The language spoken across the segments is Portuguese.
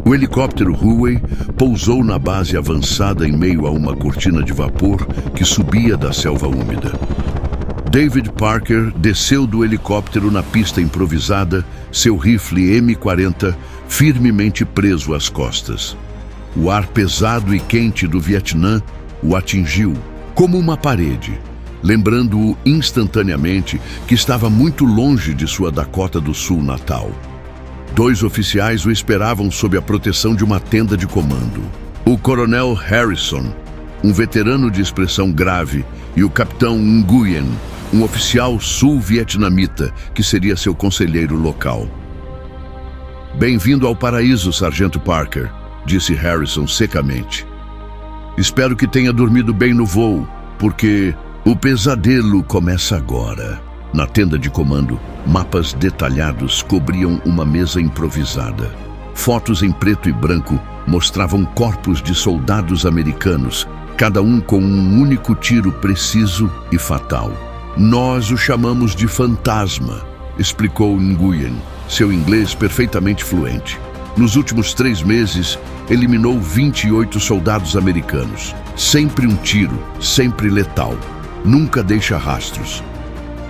O helicóptero Huey pousou na base avançada em meio a uma cortina de vapor que subia da selva úmida. David Parker desceu do helicóptero na pista improvisada, seu rifle M40 firmemente preso às costas. O ar pesado e quente do Vietnã o atingiu como uma parede, lembrando-o instantaneamente que estava muito longe de sua Dakota do Sul natal. 2 oficiais o esperavam sob a proteção de uma tenda de comando. O coronel Harrison, um veterano de expressão grave, e o capitão Nguyen, um oficial sul-vietnamita que seria seu conselheiro local. "Bem-vindo ao paraíso, Sargento Parker", disse Harrison secamente. "Espero que tenha dormido bem no voo, porque o pesadelo começa agora." Na tenda de comando, mapas detalhados cobriam uma mesa improvisada. Fotos em preto e branco mostravam corpos de soldados americanos, cada um com um único tiro preciso e fatal. "Nós o chamamos de fantasma", explicou Nguyen, seu inglês perfeitamente fluente. Nos últimos 3 meses, eliminou 28 soldados americanos. Sempre um tiro, sempre letal. Nunca deixa rastros.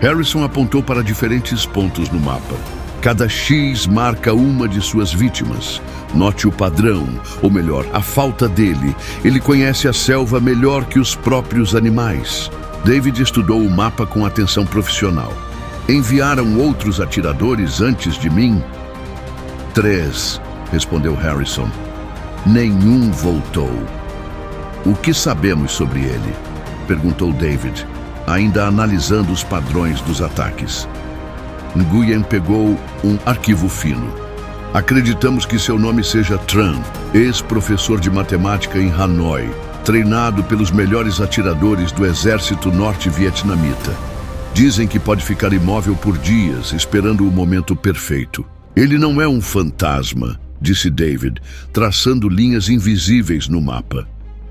Harrison apontou para diferentes pontos no mapa. Cada X marca uma de suas vítimas. Note o padrão, ou melhor, a falta dele. Ele conhece a selva melhor que os próprios animais. David estudou o mapa com atenção profissional. "Enviaram outros atiradores antes de mim?" 3, respondeu Harrison. "Nenhum voltou." "O que sabemos sobre ele?" perguntou David, ainda analisando os padrões dos ataques. Nguyen pegou um arquivo fino. "Acreditamos que seu nome seja Tran, ex-professor de matemática em Hanoi, treinado pelos melhores atiradores do exército norte-vietnamita. Dizem que pode ficar imóvel por dias, esperando o momento perfeito." "Ele não é um fantasma", disse David, traçando linhas invisíveis no mapa.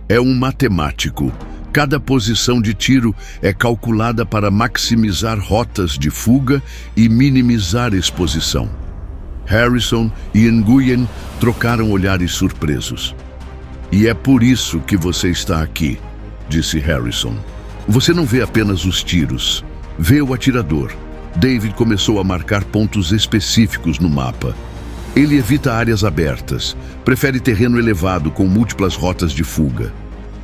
"É um matemático. Cada posição de tiro é calculada para maximizar rotas de fuga e minimizar exposição." Harrison e Nguyen trocaram olhares surpresos. "E é por isso que você está aqui", disse Harrison. "Você não vê apenas os tiros, vê o atirador." David começou a marcar pontos específicos no mapa. Ele evita áreas abertas, prefere terreno elevado com múltiplas rotas de fuga.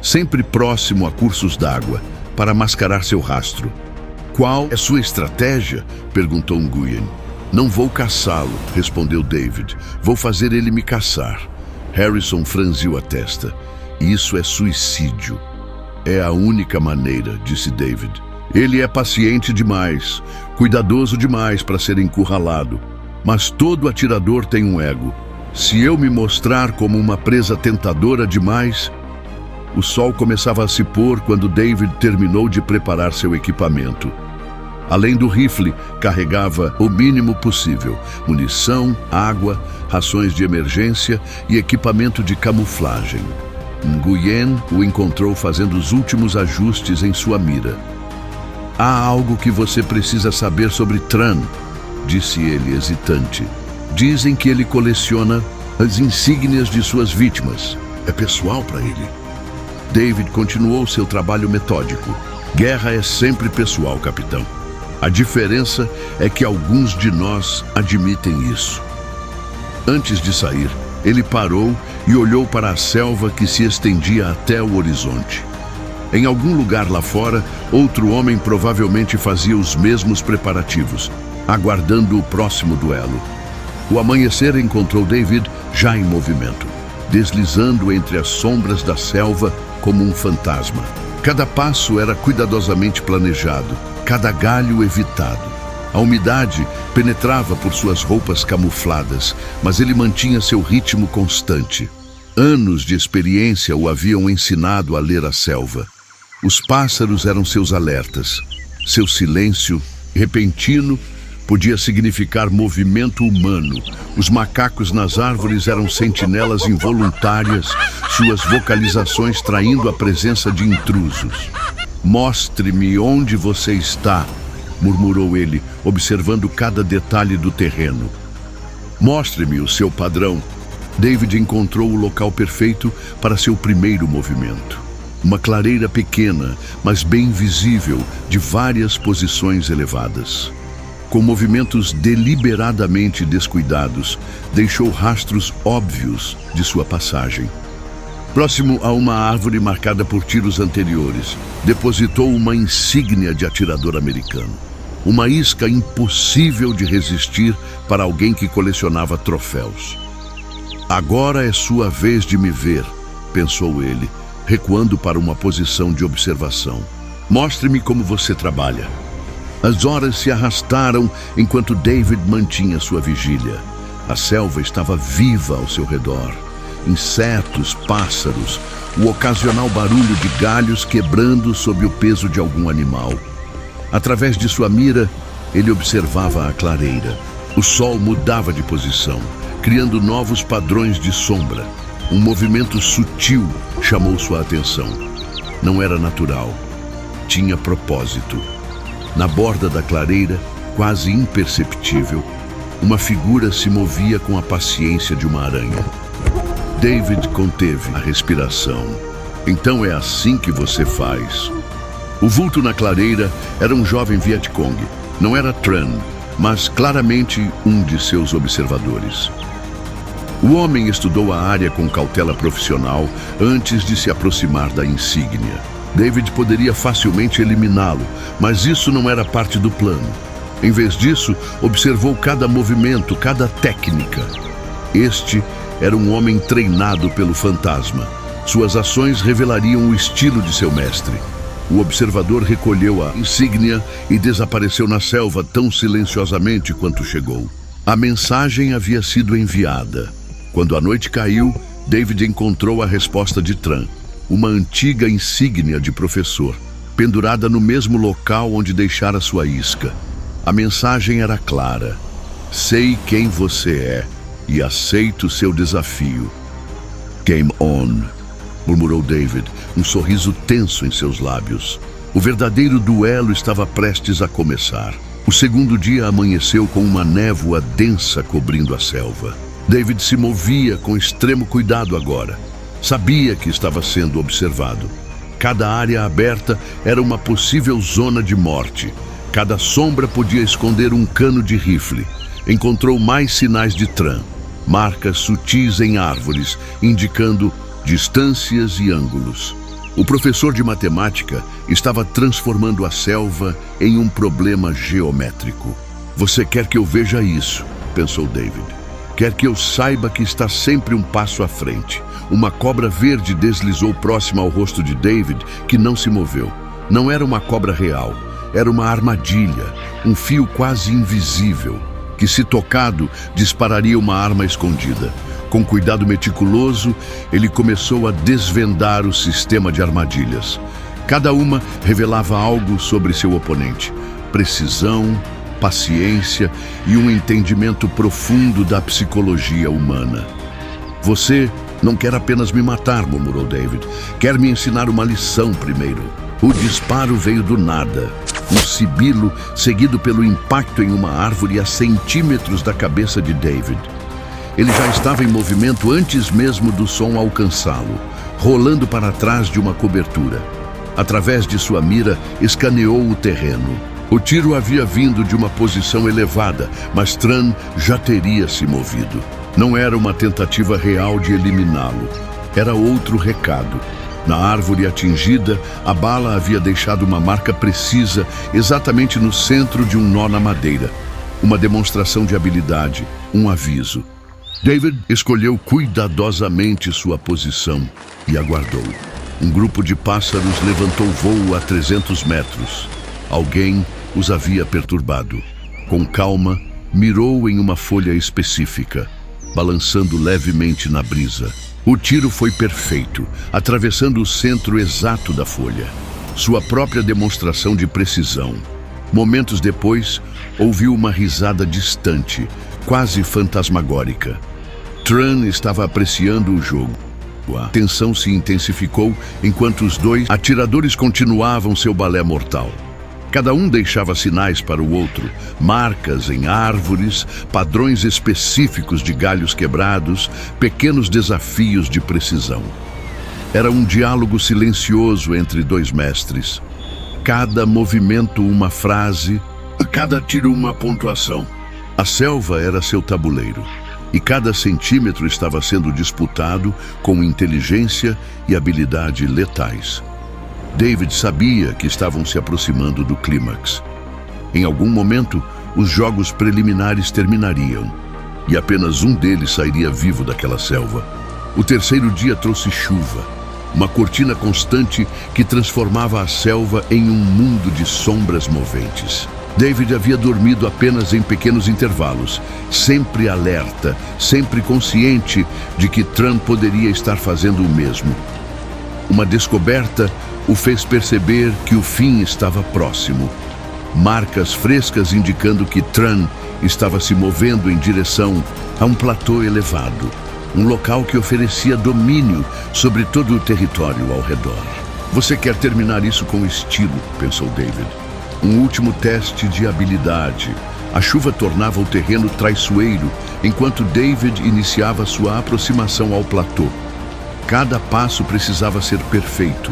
Sempre próximo a cursos d'água, para mascarar seu rastro. "Qual é sua estratégia?" perguntou Nguyen. "Não vou caçá-lo", respondeu David. "Vou fazer ele me caçar." Harrison franziu a testa. "Isso é suicídio." "É a única maneira", disse David. "Ele é paciente demais, cuidadoso demais para ser encurralado. Mas todo atirador tem um ego. Se eu me mostrar como uma presa tentadora demais..." O sol começava a se pôr quando David terminou de preparar seu equipamento. Além do rifle, carregava o mínimo possível: munição, água, rações de emergência e equipamento de camuflagem. Nguyen o encontrou fazendo os últimos ajustes em sua mira. "Há algo que você precisa saber sobre Tran", disse ele hesitante. "Dizem que ele coleciona as insígnias de suas vítimas. É pessoal para ele." David continuou seu trabalho metódico. "Guerra é sempre pessoal, capitão. A diferença é que alguns de nós admitem isso." Antes de sair, ele parou e olhou para a selva que se estendia até o horizonte. Em algum lugar lá fora, outro homem provavelmente fazia os mesmos preparativos, aguardando o próximo duelo. O amanhecer encontrou David já em movimento, deslizando entre as sombras da selva como um fantasma. Cada passo era cuidadosamente planejado, cada galho evitado. A umidade penetrava por suas roupas camufladas, mas ele mantinha seu ritmo constante. Anos de experiência o haviam ensinado a ler a selva. Os pássaros eram seus alertas. Seu silêncio, repentino, podia significar movimento humano. Os macacos nas árvores eram sentinelas involuntárias, suas vocalizações traindo a presença de intrusos. "Mostre-me onde você está", murmurou ele, observando cada detalhe do terreno. "Mostre-me o seu padrão." David encontrou o local perfeito para seu primeiro movimento. Uma clareira pequena, mas bem visível, de várias posições elevadas. Com movimentos deliberadamente descuidados, deixou rastros óbvios de sua passagem. Próximo a uma árvore marcada por tiros anteriores, depositou uma insígnia de atirador americano. Uma isca impossível de resistir para alguém que colecionava troféus. Agora é sua vez de me ver, pensou ele, recuando para uma posição de observação. Mostre-me como você trabalha. As horas se arrastaram enquanto David mantinha sua vigília. A selva estava viva ao seu redor. Insetos, pássaros, o ocasional barulho de galhos quebrando sob o peso de algum animal. Através de sua mira, ele observava a clareira. O sol mudava de posição, criando novos padrões de sombra. Um movimento sutil chamou sua atenção. Não era natural. Tinha propósito. Na borda da clareira, quase imperceptível, uma figura se movia com a paciência de uma aranha. David conteve a respiração. Então é assim que você faz. O vulto na clareira era um jovem Vietcong. Não era Tran, mas claramente um de seus observadores. O homem estudou a área com cautela profissional antes de se aproximar da insígnia. David poderia facilmente eliminá-lo, mas isso não era parte do plano. Em vez disso, observou cada movimento, cada técnica. Este era um homem treinado pelo fantasma. Suas ações revelariam o estilo de seu mestre. O observador recolheu a insígnia e desapareceu na selva tão silenciosamente quanto chegou. A mensagem havia sido enviada. Quando a noite caiu, David encontrou a resposta de Tran, uma antiga insígnia de professor, pendurada no mesmo local onde deixara sua isca. A mensagem era clara. Sei quem você é e aceito seu desafio. Game on, murmurou David, um sorriso tenso em seus lábios. O verdadeiro duelo estava prestes a começar. O segundo dia amanheceu com uma névoa densa cobrindo a selva. David se movia com extremo cuidado agora. Sabia que estava sendo observado. Cada área aberta era uma possível zona de morte. Cada sombra podia esconder um cano de rifle. Encontrou mais sinais de Tran. Marcas sutis em árvores, indicando distâncias e ângulos. O professor de matemática estava transformando a selva em um problema geométrico. Você quer que eu veja isso, pensou David. Quer que eu saiba que está sempre um passo à frente. Uma cobra verde deslizou próxima ao rosto de David, que não se moveu. Não era uma cobra real, era uma armadilha, um fio quase invisível, que se tocado, dispararia uma arma escondida. Com cuidado meticuloso, ele começou a desvendar o sistema de armadilhas. Cada uma revelava algo sobre seu oponente. Precisão, paciência e um entendimento profundo da psicologia humana. Você não quer apenas me matar, murmurou David. Quer me ensinar uma lição primeiro. O disparo veio do nada. Um sibilo seguido pelo impacto em uma árvore a centímetros da cabeça de David. Ele já estava em movimento antes mesmo do som alcançá-lo, rolando para trás de uma cobertura. Através de sua mira, escaneou o terreno. O tiro havia vindo de uma posição elevada, mas Tran já teria se movido. Não era uma tentativa real de eliminá-lo. Era outro recado. Na árvore atingida, a bala havia deixado uma marca precisa exatamente no centro de um nó na madeira. Uma demonstração de habilidade, um aviso. David escolheu cuidadosamente sua posição e aguardou. Um grupo de pássaros levantou voo a 300 metros. Alguém os havia perturbado. Com calma, mirou em uma folha específica, balançando levemente na brisa. O tiro foi perfeito, atravessando o centro exato da folha. Sua própria demonstração de precisão. Momentos depois, ouviu uma risada distante, quase fantasmagórica. Tran estava apreciando o jogo. A tensão se intensificou enquanto os dois atiradores continuavam seu balé mortal. Cada um deixava sinais para o outro, marcas em árvores, padrões específicos de galhos quebrados, pequenos desafios de precisão. Era um diálogo silencioso entre dois mestres. Cada movimento uma frase, cada tiro uma pontuação. A selva era seu tabuleiro, e cada centímetro estava sendo disputado com inteligência e habilidade letais. David sabia que estavam se aproximando do clímax. Em algum momento, os jogos preliminares terminariam, e apenas um deles sairia vivo daquela selva. O terceiro dia trouxe chuva, uma cortina constante que transformava a selva em um mundo de sombras moventes. David havia dormido apenas em pequenos intervalos, sempre alerta, sempre consciente de que Trump poderia estar fazendo o mesmo. Uma descoberta o fez perceber que o fim estava próximo. Marcas frescas indicando que Tran estava se movendo em direção a um platô elevado, um local que oferecia domínio sobre todo o território ao redor. Você quer terminar isso com estilo, pensou David. Um último teste de habilidade. A chuva tornava o terreno traiçoeiro, enquanto David iniciava sua aproximação ao platô. Cada passo precisava ser perfeito.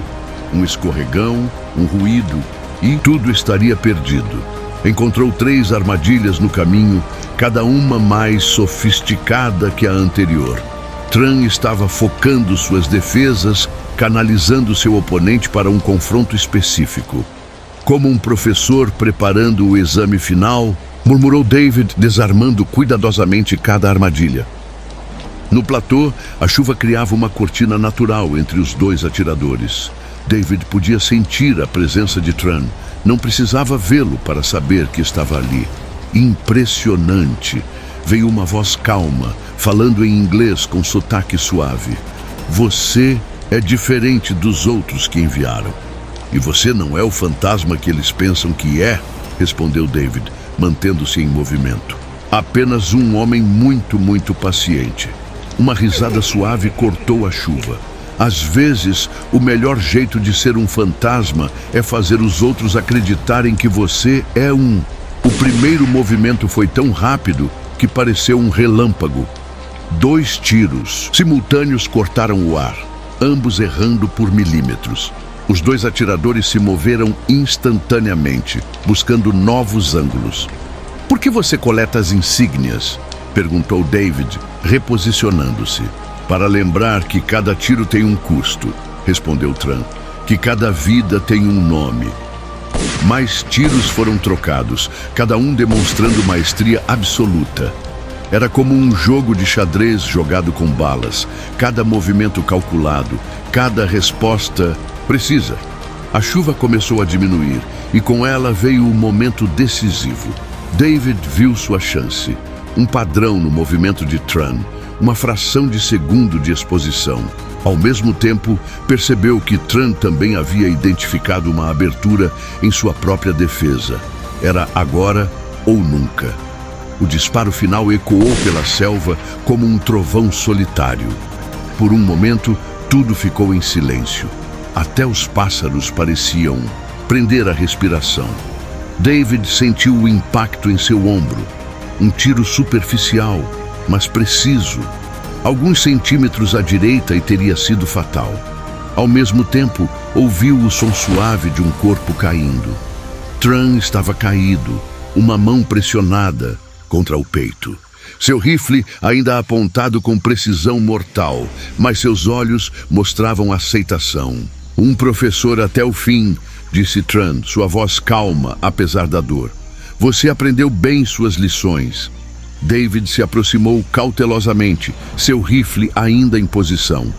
Um escorregão, um ruído, e tudo estaria perdido. Encontrou 3 armadilhas no caminho, cada uma mais sofisticada que a anterior. Tran estava focando suas defesas, canalizando seu oponente para um confronto específico. Como um professor preparando o exame final, murmurou David, desarmando cuidadosamente cada armadilha. No platô, a chuva criava uma cortina natural entre os 2 atiradores. David podia sentir a presença de Tran. Não precisava vê-lo para saber que estava ali. Impressionante! Veio uma voz calma, falando em inglês com sotaque suave. Você é diferente dos outros que enviaram. E você não é o fantasma que eles pensam que é, respondeu David, mantendo-se em movimento. Apenas um homem muito paciente. Uma risada suave cortou a chuva. Às vezes, o melhor jeito de ser um fantasma é fazer os outros acreditarem que você é um. O primeiro movimento foi tão rápido que pareceu um relâmpago. 2 tiros simultâneos cortaram o ar, ambos errando por milímetros. Os 2 atiradores se moveram instantaneamente, buscando novos ângulos. Por que você coleta as insígnias? Perguntou David, reposicionando-se. Para lembrar que cada tiro tem um custo, respondeu Tran, que cada vida tem um nome. Mais tiros foram trocados, cada um demonstrando maestria absoluta. Era como um jogo de xadrez jogado com balas, cada movimento calculado, cada resposta precisa. A chuva começou a diminuir e com ela veio o momento decisivo. David viu sua chance, um padrão no movimento de Tran, uma fração de segundo de exposição. Ao mesmo tempo, percebeu que Tran também havia identificado uma abertura em sua própria defesa. Era agora ou nunca. O disparo final ecoou pela selva como um trovão solitário. Por um momento, tudo ficou em silêncio. Até os pássaros pareciam prender a respiração. David sentiu o impacto em seu ombro. Um tiro superficial, mas preciso. Alguns centímetros à direita e teria sido fatal. Ao mesmo tempo, ouviu o som suave de um corpo caindo. Tran estava caído, uma mão pressionada contra o peito. Seu rifle ainda apontado com precisão mortal, mas seus olhos mostravam aceitação. Um professor até o fim, disse Tran, sua voz calma, apesar da dor. Você aprendeu bem suas lições. David se aproximou cautelosamente, seu rifle ainda em posição.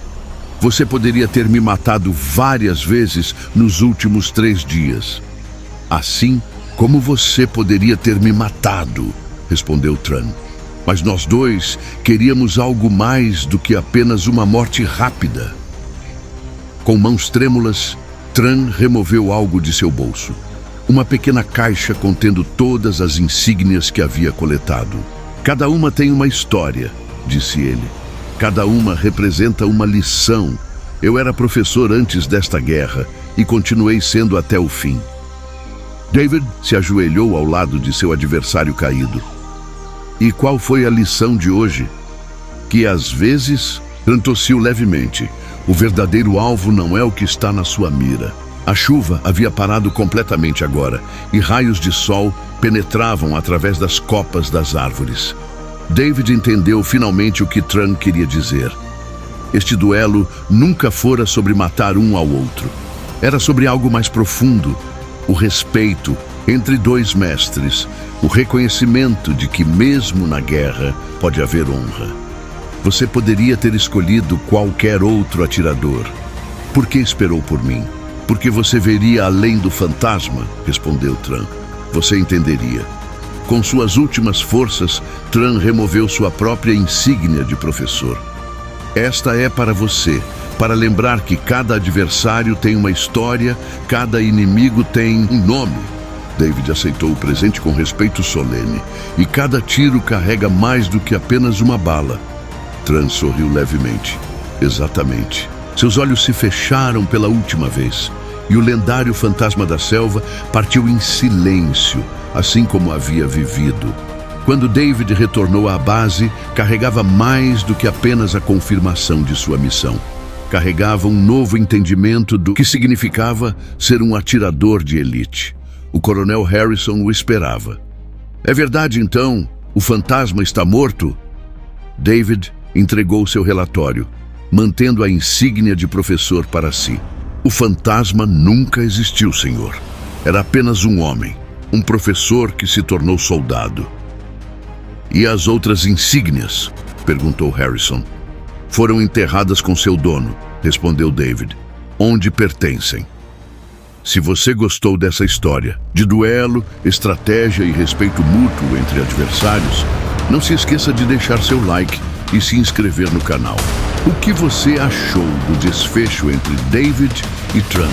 Você poderia ter me matado várias vezes nos últimos 3 dias. Assim como você poderia ter me matado, respondeu Tran. Mas nós 2 queríamos algo mais do que apenas uma morte rápida. Com mãos trêmulas, Tran removeu algo de seu bolso. Uma pequena caixa contendo todas as insígnias que havia coletado. Cada uma tem uma história, disse ele. Cada uma representa uma lição. Eu era professor antes desta guerra e continuei sendo até o fim. David se ajoelhou ao lado de seu adversário caído. E qual foi a lição de hoje? Que às vezes, Tran tossiu levemente. O verdadeiro alvo não é o que está na sua mira. A chuva havia parado completamente agora, e raios de sol penetravam através das copas das árvores. David entendeu finalmente o que Tran queria dizer. Este duelo nunca fora sobre matar um ao outro. Era sobre algo mais profundo, o respeito entre dois mestres, o reconhecimento de que mesmo na guerra pode haver honra. Você poderia ter escolhido qualquer outro atirador. Por que esperou por mim? Porque você veria além do fantasma, respondeu Tran. Você entenderia. Com suas últimas forças, Tran removeu sua própria insígnia de professor. Esta é para você, para lembrar que cada adversário tem uma história, cada inimigo tem um nome. David aceitou o presente com respeito solene, e cada tiro carrega mais do que apenas uma bala. Tran sorriu levemente. Exatamente. Seus olhos se fecharam pela última vez, e o lendário fantasma da selva partiu em silêncio, assim como havia vivido. Quando David retornou à base, carregava mais do que apenas a confirmação de sua missão. Carregava um novo entendimento do que significava ser um atirador de elite. O coronel Harrison o esperava. É verdade, então, o fantasma está morto? David entregou seu relatório, mantendo a insígnia de professor para si. O fantasma nunca existiu, senhor. Era apenas um homem, um professor que se tornou soldado. E as outras insígnias? Perguntou Harrison. Foram enterradas com seu dono, respondeu David. Onde pertencem? Se você gostou dessa história, de duelo, estratégia e respeito mútuo entre adversários, não se esqueça de deixar seu like e se inscrever no canal. O que você achou do desfecho entre David e Tran?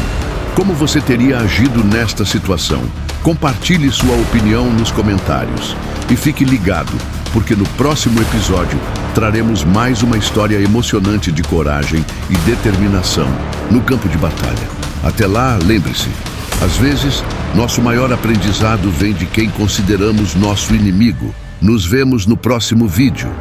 Como você teria agido nesta situação? Compartilhe sua opinião nos comentários. E fique ligado, porque no próximo episódio traremos mais uma história emocionante de coragem e determinação no campo de batalha. Até lá, lembre-se, às vezes, nosso maior aprendizado vem de quem consideramos nosso inimigo. Nos vemos no próximo vídeo.